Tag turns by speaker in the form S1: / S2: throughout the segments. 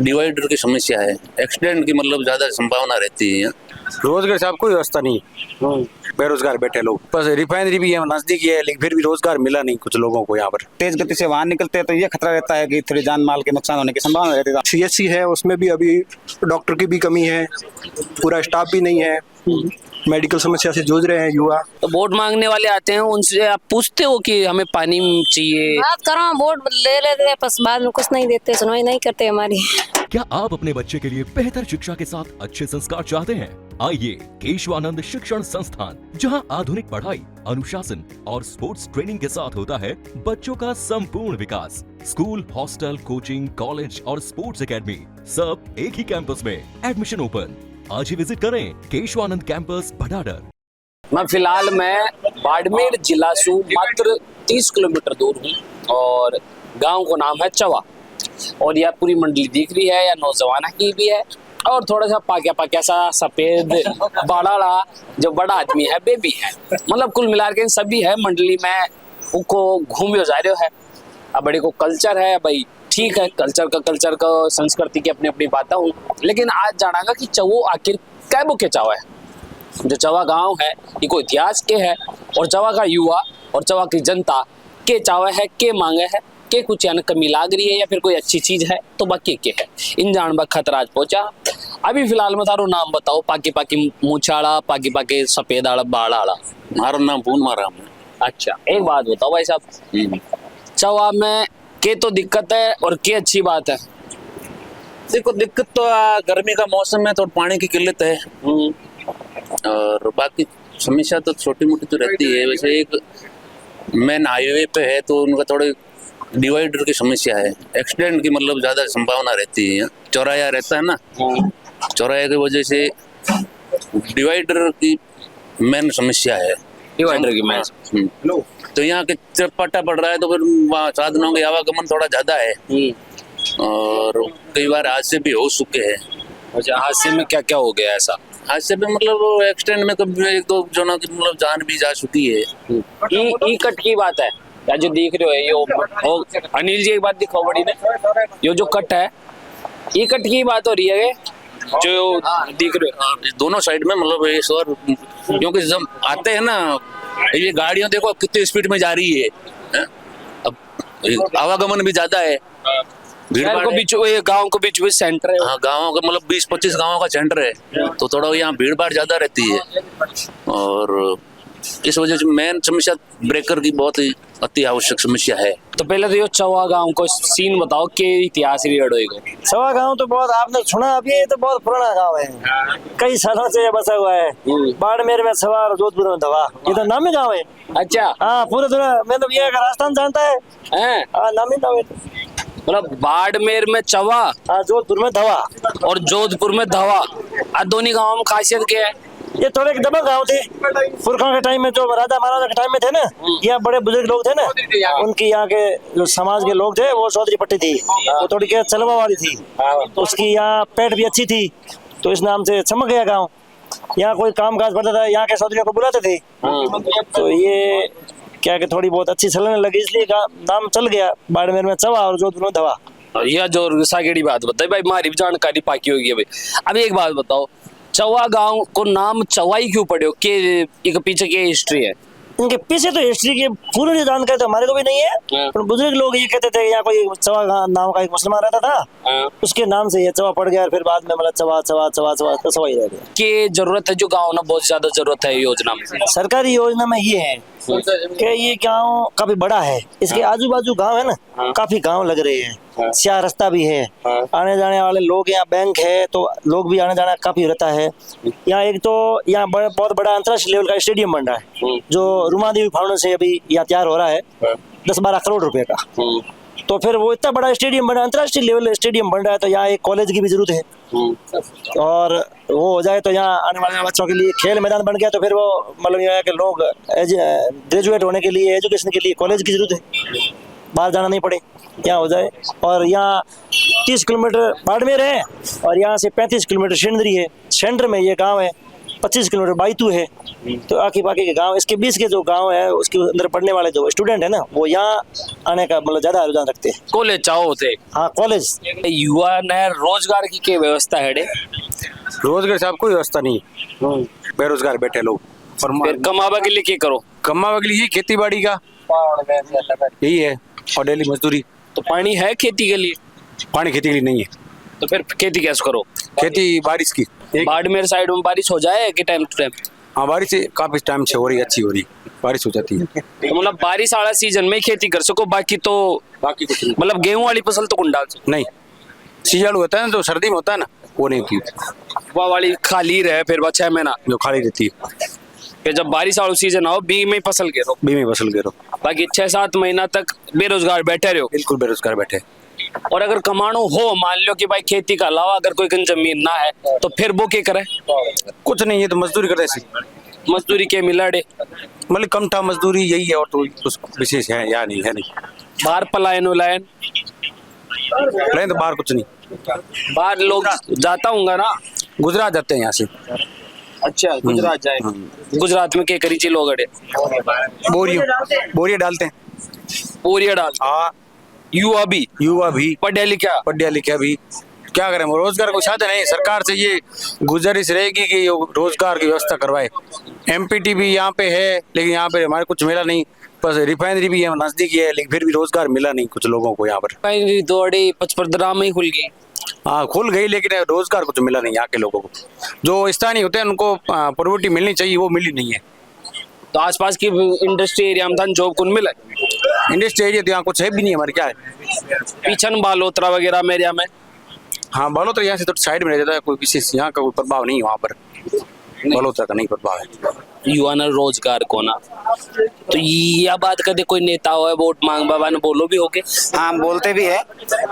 S1: Divider की समस्या है, एक्सीडेंट की मतलब ज्यादा संभावना रहती है यहाँ।
S2: रोजगार साहब कोई व्यवस्था नहीं, बेरोजगार बैठे लोग। बस रिफाइनरी भी है नजदीक है, लेकिन फिर भी रोजगार मिला नहीं कुछ लोगों को यहाँ पर।
S3: तेज गति से वाहन निकलते हैं तो ये खतरा रहता है कि थोड़ी जान माल के नुकसान होने की संभावना रहती है।
S4: सीएचसी है, उसमें भी अभी डॉक्टर की भी कमी है, पूरा स्टाफ भी नहीं है, मेडिकल समस्या से जूझ रहे हैं युवा।
S5: तो वोट मांगने वाले आते हैं, उनसे आप पूछते हो कि हमें पानी चाहिए?
S6: बात करो, वोट ले लेते हैं, बस बाद में कुछ नहीं देते, सुनवाई नहीं करते हमारी।
S7: क्या आप अपने बच्चे के लिए बेहतर शिक्षा के साथ अच्छे संस्कार चाहते हैं? आइए केशवानंद शिक्षण संस्थान, जहां आधुनिक पढ़ाई, अनुशासन और स्पोर्ट्स ट्रेनिंग के साथ होता है बच्चों का संपूर्ण विकास। स्कूल, हॉस्टल, कोचिंग, कॉलेज और स्पोर्ट्स एकेडमी सब एक ही कैंपस में। Admission open. आज ही विजिट करें केशवानंद कैंपस भटाडर।
S5: मैं फिलहाल बाड़मेर जिला से मात्र 30 किलोमीटर दूर हूँ और गांव का नाम है चवा। और यह पूरी मंडली दिख रही है, या नौजवाना की भी है, और थोड़ा सा पाक्या सा सफेद बड़ा जो बड़ा आदमी है बेबी है, मतलब कुल मिलाकर के सभी है मंडली में। उनको घूमियो जा रहे है। अब बड़े को कल्चर है भाई, ठीक है, कल्चर का संस्कृति की अपनी अपनी बातें हूँ, लेकिन आज जानागा कि चवो आखिर कैबो के चावा है। जो चवा गांव है ये कोई इतिहास के है, और चवा का युवा और चवा की जनता के चावा है, के मांगे है, के कुछ यानी कमी लाग रही है या फिर कोई अच्छी चीज है तो बाकी के है। इन जान बा खतराज पहुंचा। अभी फिलहाल में तारो नाम बताओ। पाकी मूछाड़ा, पाकी सफेद आड़ा, बाड़ा आड़ा।
S1: मारो नाम पून मारा हमने।
S5: अच्छा, एक बात बताओ भाई साहब, चवा में के तो दिक्कत है और के अच्छी बात है?
S1: देखो, दिक्कत तो गर्मी का मौसम है तो पानी की किल्लत है, और बाकी समस्या तो छोटी मोटी तो रहती है। वैसे एक मेन हाईवे पे है तो उनका थोड़े डिवाइडर की समस्या है, एक्सीडेंट की मतलब ज्यादा संभावना रहती है यहाँ। चौराया रहता है ना, चौराहे की वजह से डिवाइडर की मेन समस्या है।
S5: डिवाइडर की मेन
S1: तो यहाँ के चटपटा पड़ रहा है तो फिर वहाँ साधनों के आवागमन थोड़ा ज्यादा है, और कई बार हादसे भी हो चुके हैं।
S5: अच्छा, हादसे में क्या क्या हो गया ऐसा?
S1: हादसे में मतलब एक्सीडेंट में कभी एक दो जनों की मतलब जान भी जा चुकी है।
S5: ई कट की बात है या जो देख रहे हो ये अनिल जी, एक बात दिखाओ बड़ी ने, ये जो कट है ई कट की बात हो रही है जो दिख रहे हो
S1: दोनों साइड में, मतलब इस और क्योंकि जब आते हैं ना ये गाड़ियां देखो कितनी स्पीड में जा रही है, अब आवागमन भी ज्यादा है,
S5: भीड़ को बीच गाँव को बीच में सेंटर है।
S1: हाँ, गाँव का मतलब 20-25 गाँव का सेंटर है, तो थोड़ा यहाँ भीड़ भाड़ ज्यादा रहती है, और इस वजह से मेन समस्या ब्रेकर की बहुत ही अति आवश्यक समस्या है।
S5: तो पहले तो ये चवा गांव को सीन बताओ कि इतिहास रिलेटेड होगा।
S8: चवा गांव तो बहुत आपने सुना, अभी ये तो बहुत पुराना गांव है, कई सालों से ये बसा हुआ है। बाड़मेर में चवा और जोधपुर में धवा, ये तो नामी गांव है।
S5: अच्छा,
S8: हाँ, पूरे मतलब ये राजस्थान जानता है, नामी गांव है।
S5: मतलब बाड़मेर में चवा,
S8: जोधपुर में धवा,
S5: और जोधपुर में धवा, दोनों गाँव में खासियत क्या है?
S8: ये थोड़े दबा गांव थे पुरखों के टाइम में, जो राजा महाराजा के टाइम में थे ना, यहाँ बड़े बुजुर्ग लोग थे ना, उनकी यहाँ के जो समाज के लोग थे वो चौधरी पट्टी थी, वो थोड़ी के चलवा वाली थी, उसकी यहाँ पेट भी अच्छी थी, तो इस नाम से चमक गया गांव। यहाँ कोई काम काज पड़ता था यहाँ के चौधरियों को बुलाते थे, तो ये क्या कि थोड़ी बहुत अच्छी चलने लगी, इसलिए नाम चल गया बाड़मेर में चवा और जोधपुर में धवा।
S5: यह जो सागेड़ी बात बताई भाई, हमारी भी जानकारी पाकी होगी भाई। अब एक बात बताओ, चवा गांव को नाम चवाई क्यों पड़े हो, के एक पीछे की हिस्ट्री है?
S8: इनके पीछे तो हिस्ट्री की पूरी जानकारी तो हमारे को भी नहीं है, पर बुजुर्ग लोग ये कहते थे यहाँ कोई चवा नाम का एक मुसलमान रहता था, उसके नाम से ये चवा पड़ गया, फिर बाद में मतलब चवा चवा चवा चवा तो चवा ही रह गया।
S5: के जरूरत है जो गाँव ना, बहुत ज्यादा जरूरत है योजना में।
S8: सरकारी योजना में ये है कि ये गांव काफी बड़ा है, इसके आजू बाजू गांव है ना, काफी गांव लग रहे हैं, स्या रास्ता भी है, आने जाने वाले लोग, यहाँ बैंक है तो लोग भी आने जाना काफी रहता है। यहाँ एक तो यहाँ बहुत बड़ा अंतर्राष्ट्रीय लेवल का स्टेडियम बन रहा है, जो रुमा देवी फाउंडेशन से अभी यहाँ तैयार हो रहा है, 10-12 करोड़ रुपए का। तो फिर वो इतना बड़ा स्टेडियम बना, अंतर्राष्ट्रीय लेवल स्टेडियम बन रहा है, तो यहाँ एक कॉलेज की भी जरूरत है, और वो हो जाए तो यहाँ आने वाले बच्चों के लिए खेल मैदान बन गया, तो फिर वो मतलब यहाँ के लोग ग्रेजुएट होने के लिए, एजुकेशन के लिए कॉलेज की जरूरत है, बाहर जाना नहीं पड़े, यहाँ हो जाए। और यहाँ 30 किलोमीटर बाड़मेर है और यहाँ से 35 किलोमीटर सेंडरी है, सेंटर में ये गांव है, 25 किलोमीटर बाईतू है, तो आके बाकी के गांव, इसके 20 के जो गांव है उसके अंदर पढ़ने वाले जो स्टूडेंट है ना, वो यहाँ आने का मतलब ज्यादा रुझान रखते हैं।
S5: कॉलेज चाहो होते
S8: हाँ कॉलेज।
S5: युवा ने रोजगार की क्या व्यवस्था है डे?
S2: रोजगार साहब कोई व्यवस्था नहीं, बेरोजगार बैठे लोग।
S5: फिर कमावा के लिए क्या करो?
S2: कमावा के लिए खेती बाड़ी का यही है, और डेली मजदूरी।
S5: तो पानी है खेती के लिए?
S2: पानी खेती के लिए नहीं है,
S5: तो फिर खेती कैसे करो?
S2: खेती बारिश की।
S5: बाड़मेर साइड में बारिश हो जाए कि टाइम टू टाइम?
S2: हाँ बारिश काफी टाइम से हो रही, अच्छी हो रही, बारिश हो जाती है।
S5: तो मतलब बारिश वाला सीजन में खेती कर सको, बाकी
S2: कुछ नहीं।
S5: मतलब गेहूं वाली फसल तो कुंडा
S2: नहीं, सीजन होता है ना, जो सर्दी में होता है ना, वो नहीं होती,
S5: वह वाली खाली रहे फिर 6 महीना,
S2: जो खाली रहती है।
S5: फिर जब बारिश वाला सीजन आओ बी में फसल गिरो,
S2: बीमे फसल गिरो,
S5: बाकी 6-7 महीना तक बेरोजगार बैठे रहो।
S2: बिल्कुल बेरोजगार बैठे।
S5: और अगर कमानो हो, मान लो कि भाई खेती का अलावा अगर कोई कहीं जमीन ना है, तो फिर वो क्या करे?
S2: कुछ नहीं है, तो मजदूरी करते सी।
S5: मजदूरी के मिला डे,
S2: मतलब कम था मजदूरी, यही है, और तो कुछ विशेष है या नहीं है। नहीं
S5: बाहर पलायन उलायन,
S2: नहीं तो बाहर कुछ नहीं,
S5: बाहर लोग जाता होगा ना,
S2: गुजरात जाते हैं यहाँ से।
S5: अच्छा गुजरात जाए, गुजरात में क्या करी चीज लोग अड़े?
S2: बोरिया डालते हैं,
S5: बोरिया डाल।
S2: हाँ
S5: युवा भी
S2: पढ़ा लिखा भी क्या करें, रोजगार को साधन नहीं। सरकार से ये गुजारिश रहेगी कि रोजगार की व्यवस्था करवाए। एमपीटी भी यहाँ पे है, लेकिन यहाँ पे हमारे कुछ मिला नहीं। बस रिफाइनरी भी यहाँ नजदीक है, लेकिन फिर भी रोजगार मिला नहीं कुछ लोगों को यहाँ पर।
S5: रिफाइनरी दौड़ी 55 में ही खुल गई।
S2: हाँ खुल गई, लेकिन रोजगार कुछ मिला नहीं यहाँ के लोगों को। जो स्थानीय होते हैं उनको प्रायोरिटी मिलनी चाहिए, वो मिली नहीं है।
S5: तो आसपास की इंडस्ट्री एरिया में जॉब कौन मिला?
S2: इंडस्ट्री एरिया तो यहाँ कुछ है भी नहीं हमारे, क्या है
S5: पीछन बालोतरा वगैरह में एरिया में।
S2: हाँ बालोतरा यहाँ से तो साइड में रह जाता है, कोई विशेष यहाँ का कोई प्रभाव नहीं है वहाँ पर, बालोतरा का नहीं प्रभाव है।
S5: युवा ने रोजगार को ना, तो यह बात कदे कोई नेता हो है वोट मांग बाबा ने बोलो भी होके?
S3: हाँ बोलते भी है,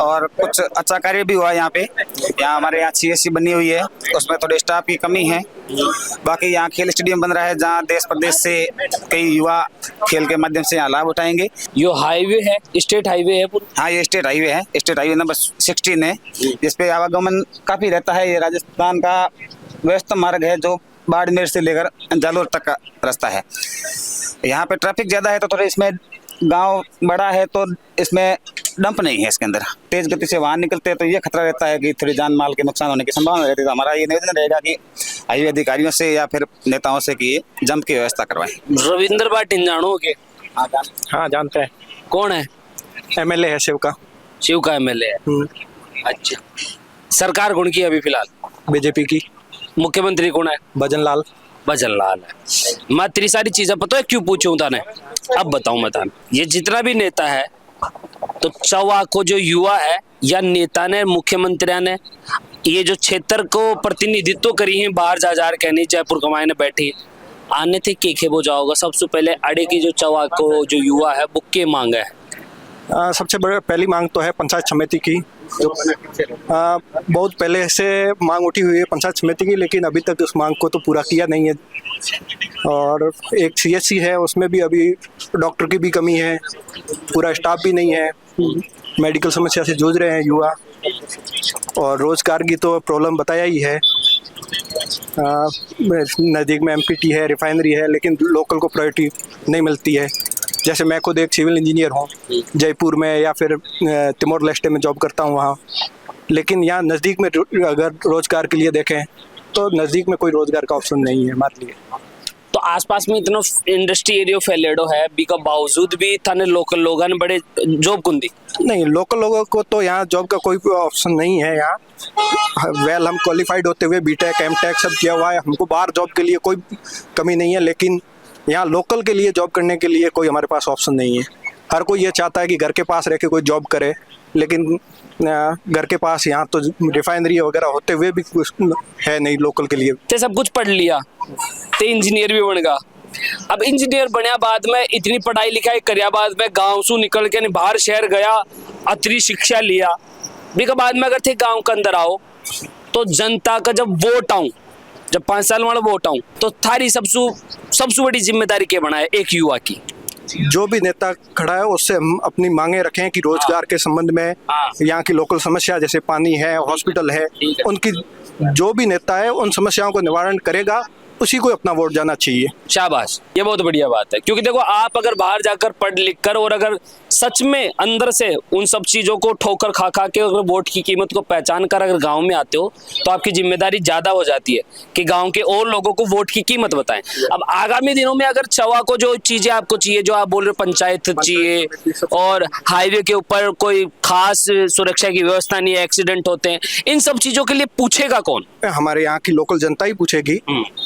S3: और कुछ अच्छा कार्य भी हुआ यहाँ पे। यहाँ हमारे यहाँ CSC बनी हुई है, उसमें थोड़े स्टाफ की कमी है। बाकी यहाँ खेल स्टेडियम बन रहा है, जहाँ देश प्रदेश से कई युवा खेल के माध्यम से यहाँ लाभ उठाएंगे।
S5: यो हाईवे है, स्टेट हाईवे है पूरा?
S3: हाँ ये स्टेट हाईवे है, स्टेट हाईवे नंबर 16 है, जिसपे आवागमन काफी रहता है। ये राजस्थान का व्यस्त मार्ग है, जो बाड़मेर से लेकर जालोर तक का रास्ता है। यहाँ पे ट्रैफिक ज्यादा है, तो थोड़ा इसमें गांव बड़ा है, तो इसमें डंप नहीं है। इसके अंदर तेज गति से वाहन निकलते हैं, तो ये खतरा रहता है कि थोड़ी जान माल के नुकसान होने की संभावना रहती है। तो हमारा ये निवेदन रहेगा कि हाईवे अधिकारियों से या फिर नेताओं से कि ये जंप की व्यवस्था करवाएं।
S5: रविंद्र पाटिल जानो के?
S4: हाँ जानते हैं,
S5: कौन है?
S4: MLA है शिव का
S5: MLA है। अच्छा, सरकार कौन की अभी फिलहाल?
S4: BJP की।
S5: मुख्यमंत्री कौन है?
S4: भजन लाल
S5: है। मैं तेरी सारी चीजें पता है क्यों पूछूं ताने? अब बताऊं मैं ताने, ये जितना भी नेता है, तो चवा को जो युवा है या नेता ने, मुख्यमंत्री ने ये जो क्षेत्र को प्रतिनिधित्व करी है, बाहर जा कहनी जयपुर कमाए ने बैठी आने थे के वो जाओगा। सबसे पहले अड़े की जो चवा को जो युवा है वो के मांग है?
S4: सबसे बड़ी पहली मांग तो है पंचायत समिति की, जो बहुत पहले से मांग उठी हुई है पंचायत समिति की, लेकिन अभी तक उस मांग को तो पूरा किया नहीं है। और एक CSC है, उसमें भी अभी डॉक्टर की भी कमी है, पूरा स्टाफ भी नहीं है, मेडिकल समस्या से जूझ रहे हैं युवा। और रोजगार की तो प्रॉब्लम बताया ही है। नज़दीक में MPT है, रिफाइनरी है, लेकिन लोकल को प्रायोरिटी नहीं मिलती है। जैसे मैं खुद एक सिविल इंजीनियर हूँ, जयपुर में या फिर तिमोर लेस्टे में जॉब करता हूँ वहाँ, लेकिन यहाँ नज़दीक में अगर रोजगार के लिए देखें तो नज़दीक में कोई रोजगार का ऑप्शन नहीं है हमारे लिए।
S5: तो आसपास में इतना इंडस्ट्री एरिया फैलेडो है, बीका बावजूद भी थाने लोकल लोगों ने बड़े जॉब कुन दी?
S4: नहीं, लोकल लोगों को तो यहाँ जॉब का कोई ऑप्शन नहीं है। यहाँ हम क्वालिफाइड होते हुए BTech MTech सब किया हुआ है, हमको बाहर जॉब के लिए कोई कमी नहीं है, लेकिन यहाँ लोकल के लिए जॉब करने के लिए कोई हमारे पास ऑप्शन नहीं है। हर कोई ये चाहता है कि घर के पास रह के कोई जॉब करे, लेकिन घर के पास यहाँ तो रिफाइनरी वगैरह होते हुए भी कुछ है नहीं लोकल के लिए।
S5: ते सब कुछ पढ़ लिया, ते इंजीनियर भी बन गया। अब इंजीनियर बनया बाद में, इतनी पढ़ाई लिखाई करया बाद में, गांव से निकल के बाहर शहर गया, अतरी शिक्षा लिया, भी बाद में अगर थे गांव के अंदर आओ, तो जनता का जब वोट आऊं, जब 5 साल वाला वोट आऊं, तो थारी सबसे बड़ी जिम्मेदारी क्या बना है एक युवा की?
S4: जो भी नेता खड़ा है उससे हम अपनी मांगे रखें कि रोजगार के संबंध में, यहाँ की लोकल समस्या जैसे पानी है, हॉस्पिटल है, उनकी जो भी नेता है उन समस्याओं को निवारण करेगा उसी को अपना वोट जाना चाहिए।
S5: शाबाश, ये बहुत बढ़िया बात है, क्योंकि देखो आप अगर बाहर जाकर पढ़ लिख कर और अगर सच में अंदर से उन सब चीजों को ठोकर खा खा के अगर वोट की कीमत को पहचान कर अगर गांव में आते हो तो आपकी जिम्मेदारी ज्यादा हो जाती है कि गांव के और लोगों को वोट की कीमत बताएं। अब आगामी दिनों में अगर चवा को जो चीजें आपको चाहिए, जो आप बोल रहे हो पंचायत चाहिए और हाईवे के ऊपर कोई खास सुरक्षा की व्यवस्था नहीं है, एक्सीडेंट होते हैं, इन सब चीजों के लिए पूछेगा कौन?
S4: हमारे यहाँ की लोकल जनता ही पूछेगी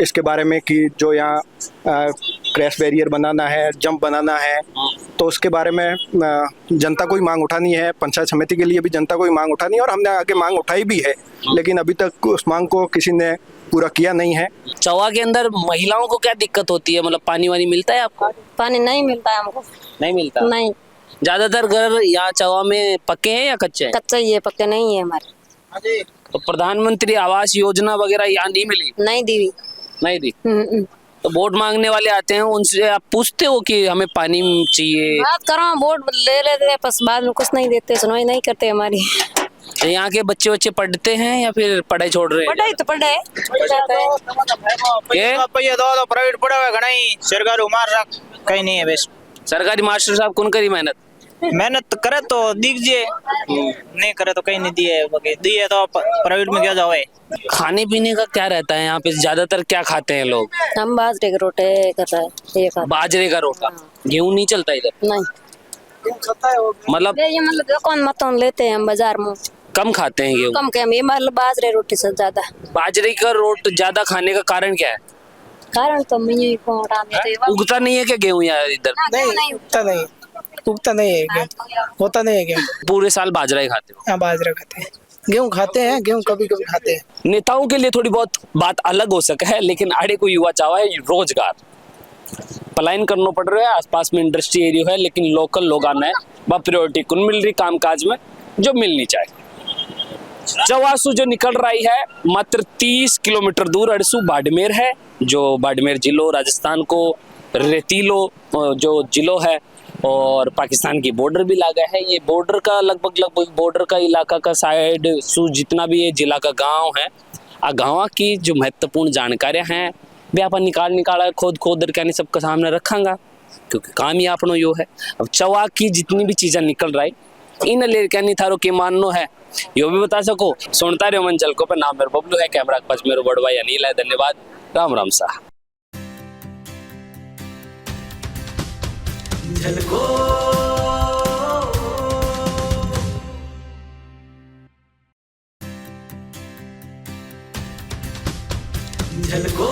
S4: इसके बारे में कि जो यहाँ क्रैश बैरियर बनाना है, जंप बनाना है, तो उसके बारे में जनता को ही मांग उठानी है। पंचायत समिति के लिए भी जनता को ही मांग उठानी है और हमने आगे मांग उठाई भी है, लेकिन अभी तक उस मांग को किसी ने पूरा किया नहीं है।
S5: चवा के अंदर महिलाओं को क्या दिक्कत होती है? मतलब पानी वानी मिलता है आपको?
S6: पानी नहीं मिलता है हमको।
S5: नहीं मिलता?
S6: नहीं,
S5: ज्यादातर घर यहाँ चवा में पक्के हैं या कच्चे हैं?
S6: कच्चा ही है, पक्के नहीं है हमारे।
S5: तो प्रधानमंत्री आवास योजना वगैरह यहाँ नहीं मिली?
S6: नहीं दी।
S5: नहीं दी। तो वोट मांगने वाले आते हैं, उनसे आप पूछते हो कि हमें पानी चाहिए?
S6: बात करो, वोट ले लेते हैं, बस बाद में कुछ नहीं देते, सुनवाई नहीं करते हमारी।
S5: यहाँ के बच्चे पढ़ते हैं या फिर पढ़ाई छोड़ रहे हैं?
S6: पढ़ाई तो पढ़े
S5: ये
S3: दो प्राइवेट पढ़ा हुआ घना ही, सरकारी उमार कहीं नहीं है। बस
S5: सरकारी मास्टर साहब कौन करी मेहनत?
S3: मेहनत करे तो दीजिए, नहीं करे तो कहीं नहीं दिए, दिए तो प्राइवेट में क्या जाओगे।
S5: खाने पीने का क्या रहता है यहाँ पे? ज्यादातर क्या खाते हैं लोग?
S6: हम बाजरे के रोटे करता है, ये खाता।
S5: बाजरे का रोटा, गेहूं नहीं चलता इधर?
S6: नहीं,
S5: मतलब
S6: ये मतलब दुकान मतों लेते हैं हम बाजार में,
S5: कम खाते हैं गेहूं?
S6: कम ये मतलब बाजरे रोटी से ज्यादा।
S5: बाजरे का रोट ज्यादा खाने का कारण क्या है?
S6: कारण तो मैं को
S5: उगता नहीं है क्या गेहूं यार इधर?
S6: नहीं
S9: उगता नहीं, उगता नहीं है गेहूं, होता नहीं है गेहूं।
S5: पूरे साल बाजरा ही खाते हो?
S9: हाँ, बाजरा खाते हैं, गेहूं खाते हैं, गेहूं कभी कभी खाते हैं।
S5: नेताओं के लिए थोड़ी बहुत बात अलग हो सके है, लेकिन आड़े को युवा चावा है रोजगार। पलायन करना पड़ रहा है, आसपास में इंडस्ट्री एरिया है, लेकिन लोकल लोग आना है, वह प्रायोरिटी कौन मिल रही काम काज में जो मिलनी चाहिए। चवासू जो निकल रही है मात्र 30 किलोमीटर दूर अड़सू बाड़मेर है, जो बाड़मेर जिलो राजस्थान को रेतीलो जो जिलो है और पाकिस्तान की बॉर्डर भी लगा है। ये बॉर्डर का लगभग बॉर्डर का इलाका का साइड सू जितना भी ये जिला का गांव है, आ गाँव की जो महत्वपूर्ण जानकारियां हैं वे अपन निकाल खोद करके सबके सामने रखांगा, क्योंकि काम ही अपनो यो है। अब चवा की जितनी भी चीजें निकल रही इन लेकर नहीं थारो के माननो है यो भी बता सको। सुनता रहो मंचल को, पर नाम मेरे बबलू है, कैमरा के पास मेरे बड़ भाई अनिल है। धन्यवाद, राम राम साहब।
S10: झलको